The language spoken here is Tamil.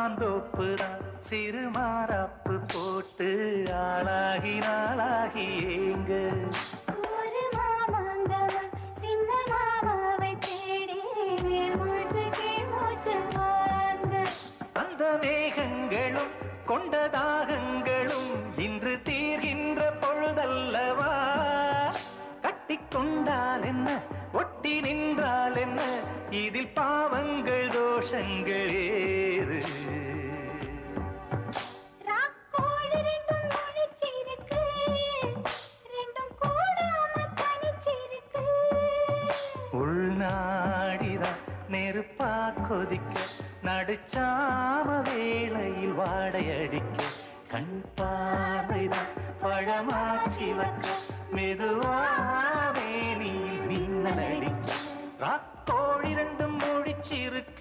மாந்தோப்புதான் சிறுமாறாப்பு போட்டு ஆளாகி நாளாகி ஏங்க ஒரு மாமாங்கவன் சின்ன மாமாவை தேடி மூச்சு கீழ் மூச்சு வாங்க அந்த மேகங்களும் கொண்ட தாகங்களும் இன்று தீர்கின்ற பொழுதல்லவா கட்டிக்கொண்டால் என்ன ஒட்டி நின்றால் என்ன இதில் பாவங்கள் தோஷங்கள் ஏது ராக்கோடு ரெண்டும் ஒழிச்சிருக்கு ரெண்டும் கூடாம தனிச்சிருக்கு உள்நாடிதான் நெருப்பா கொதிக்க நடுச்சாம வேளையில் வாடையடிக்க கண் பார்வைதான் பழமாச்சி வைக்க மெதுவாவே நீ மின்னல் அடிக்க ராக்கோழி ரெண்டும் முடிச்சிருக்கு